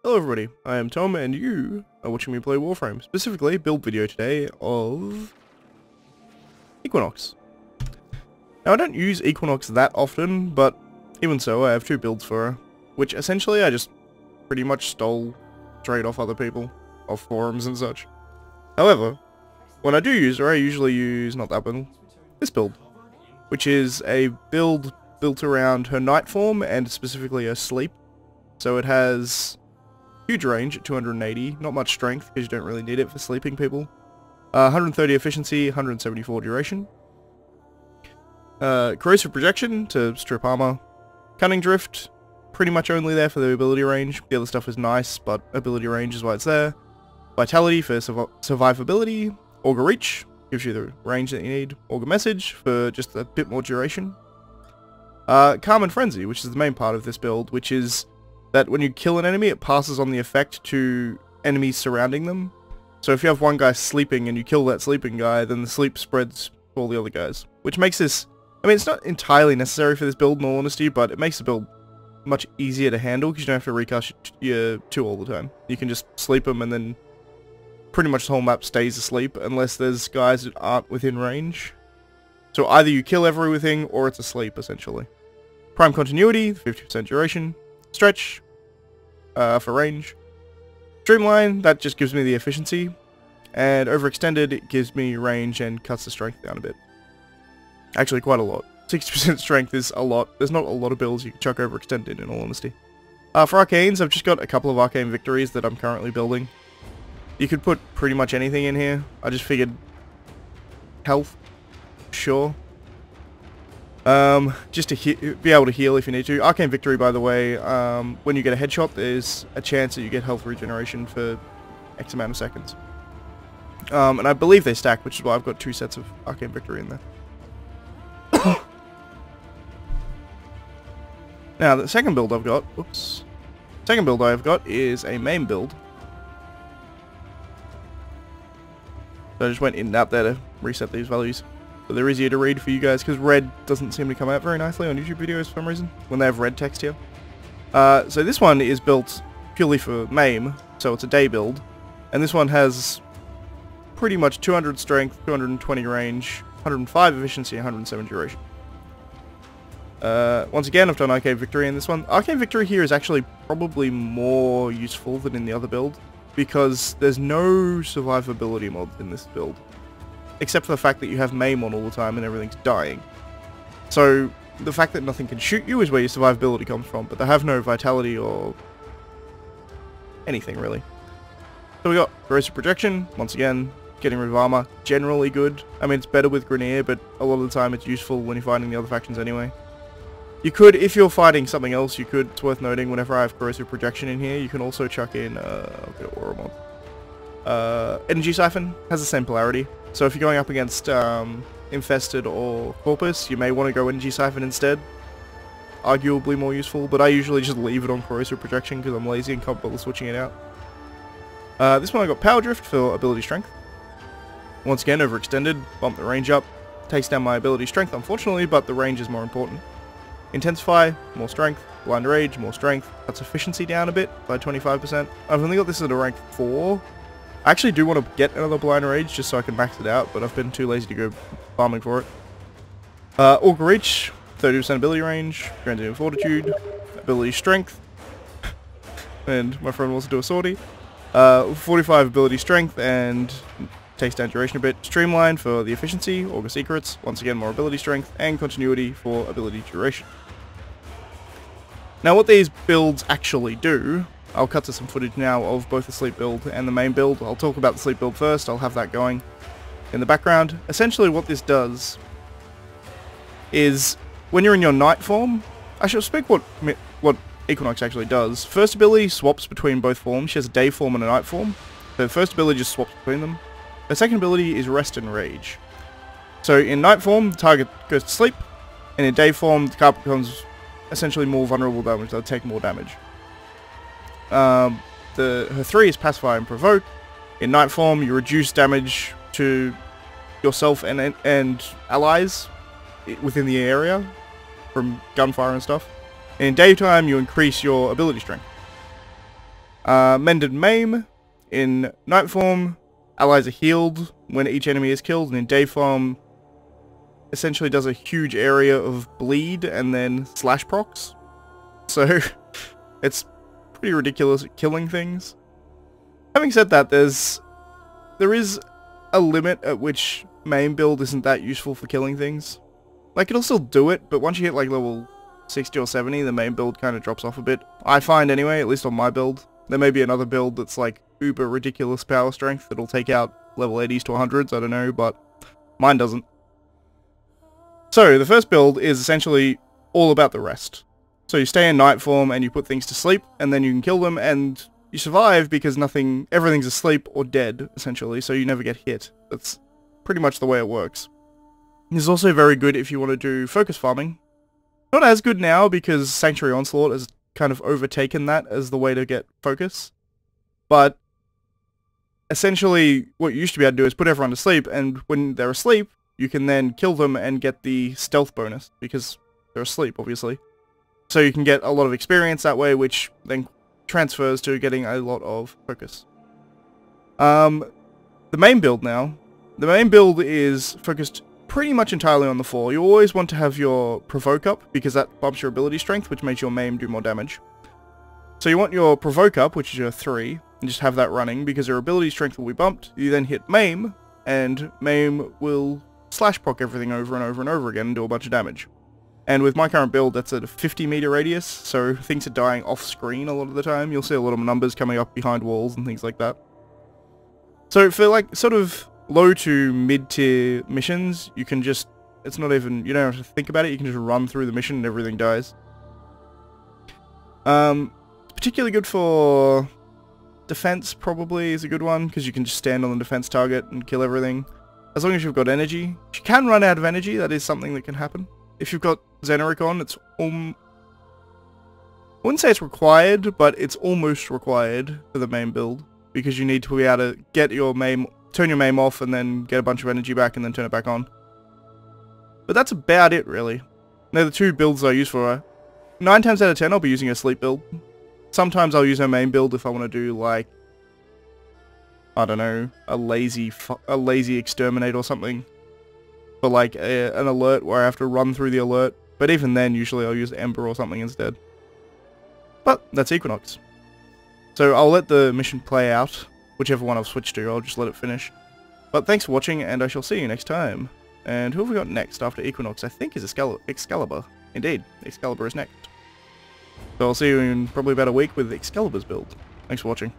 Hello everybody, I am Tom and you are watching me play Warframe, specifically build video today of Equinox. Now I don't use Equinox that often, but even so I have two builds for her, which essentially I just pretty much stole straight off other people, off forums and such. However, when I do use her I usually use, not that build, this build, which is a build built around her night form and specifically her sleep. So it has huge range at 280, not much strength because you don't really need it for sleeping people. 130 efficiency, 174 duration. Corrosive projection to strip armor. Cunning drift, pretty much only there for the ability range. The other stuff is nice, but ability range is why it's there. Vitality for survivability. Augur reach, gives you the range that you need. Augur message for just a bit more duration. Calm and frenzy, which is the main part of this build, which is that when you kill an enemy, it passes on the effect to enemies surrounding them. So if you have one guy sleeping and you kill that sleeping guy, then the sleep spreads to all the other guys. Which makes this, I mean, it's not entirely necessary for this build in all honesty, but it makes the build much easier to handle because you don't have to recast your two all the time. You can just sleep them and then pretty much the whole map stays asleep unless there's guys that aren't within range. So either you kill everything or it's asleep essentially. Prime continuity, 50% duration. Stretch, for range. Streamline, that just gives me the efficiency. And overextended, it gives me range and cuts the strength down a bit. Actually, quite a lot. 60% strength is a lot. There's not a lot of builds you can chuck overextended in all honesty. For arcanes, I've just got a couple of arcane victories that I'm currently building. You could put pretty much anything in here. I just figured health, sure. Just to be able to heal if you need to. Arcane Victory, by the way, when you get a headshot, there's a chance that you get health regeneration for X amount of seconds. And I believe they stack, which is why I've got two sets of Arcane Victory in there. Now, the second build I've got, second build I've got is a main build. So I just went in and out there to reset these values. So they're easier to read for you guys, because red doesn't seem to come out very nicely on YouTube videos for some reason, when they have red text here. So this one is built purely for MAME, so it's a day build. And this one has pretty much 200 strength, 220 range, 105 efficiency, 107 duration. Once again, I've done Arcane Victory in this one. Arcane Victory here is actually probably more useful than in the other build, because there's no survivability mod in this build. Except for the fact that you have MAME on all the time and everything's dying. So, the fact that nothing can shoot you is where your survivability comes from, but they have no vitality or anything, really. So we got Corrosive Projection, once again, getting rid of armor, generally good. I mean, it's better with Grineer, but a lot of the time it's useful when you're fighting the other factions anyway. You could, if you're fighting something else, you could, it's worth noting, whenever I have Corrosive Projection in here, you can also chuck in, I'll get Aura mod. Energy Siphon has the same polarity. So if you're going up against Infested or Corpus, you may want to go Energy Siphon instead. Arguably more useful, but I usually just leave it on Corrosive Projection because I'm lazy and can't bother switching it out. This one I got Power Drift for ability strength. Once again, overextended, bump the range up. Takes down my ability strength unfortunately, but the range is more important. Intensify, more strength. Blind Rage, more strength. Cuts efficiency down a bit by 25%. I've only got this at a rank 4. I actually do want to get another Blind Rage just so I can max it out, but I've been too lazy to go farming for it. Augur Reach, 30% ability range, Transient Fortitude, ability strength, and my friend wants to do a sortie. 45 ability strength and takes down duration a bit. Streamline for the efficiency, Augur Secrets, once again more ability strength, and continuity for ability duration. Now what these builds actually do, I'll cut to some footage now of both the sleep build and the main build. I'll talk about the sleep build first, I'll have that going in the background. Essentially what this does is, when you're in your night form, I shall speak what Equinox actually does. First ability swaps between both forms. She has a day form and a night form. So first ability just swaps between them. Her second ability is Rest and Rage. So in night form, the target goes to sleep, and in day form, the target becomes essentially more vulnerable damage, they'll take more damage. Her 3 is Pacify and Provoke. In night form, you reduce damage to yourself and allies within the area from gunfire and stuff. And in daytime, you increase your ability strength. Mend and Maim. In night form, allies are healed when each enemy is killed, and in day form, essentially does a huge area of bleed and then slash procs. So, it's pretty ridiculous at killing things. Having said that, there is a limit at which main build isn't that useful for killing things. Like, it'll still do it, but once you hit like level 60 or 70, the main build kind of drops off a bit. I find anyway, at least on my build. There may be another build that's like uber ridiculous power strength that'll take out level 80s to 100s, I don't know, but mine doesn't. So, the first build is essentially all about the rest. So you stay in night form and you put things to sleep, and then you can kill them, and you survive because everything's asleep or dead, essentially, so you never get hit. That's pretty much the way it works. This is also very good if you want to do focus farming. Not as good now because Sanctuary Onslaught has kind of overtaken that as the way to get focus. But essentially what you used to be able to do is put everyone to sleep, and when they're asleep, you can then kill them and get the stealth bonus, because they're asleep, obviously. So you can get a lot of experience that way, which then transfers to getting a lot of focus. The main build now. The main build is focused pretty much entirely on the 4. You always want to have your provoke up, because that bumps your ability strength, which makes your maim do more damage. So you want your provoke up, which is your 3, and just have that running, because your ability strength will be bumped. You then hit maim, and maim will slash proc everything over and over and over again and do a bunch of damage. And with my current build, that's at a 50 meter radius, so things are dying off screen a lot of the time. You'll see a lot of numbers coming up behind walls and things like that. So for like sort of low to mid tier missions, you can just, you don't have to think about it, you can just run through the mission and everything dies. It's particularly good for defense, probably is a good one, because you can just stand on the defense target and kill everything. As long as you've got energy. You can run out of energy, that is something that can happen. If you've got Xeneric on, it's I wouldn't say it's required, but it's almost required for the main build, because you need to be able to get your maim, turn your maim off, and then get a bunch of energy back, and then turn it back on. But that's about it, really. They're the two builds I use for her. 9 times out of 10, I'll be using a sleep build. Sometimes I'll use her main build if I want to do, like, I don't know, a lazy exterminate or something. For like an alert where I have to run through the alert. But even then, usually I'll use Ember or something instead. But that's Equinox. So I'll let the mission play out. Whichever one I've switched to, I'll just let it finish. But thanks for watching, and I shall see you next time. And who have we got next after Equinox? I think is Excalibur. Indeed, Excalibur is next. So I'll see you in probably about a week with Excalibur's build. Thanks for watching.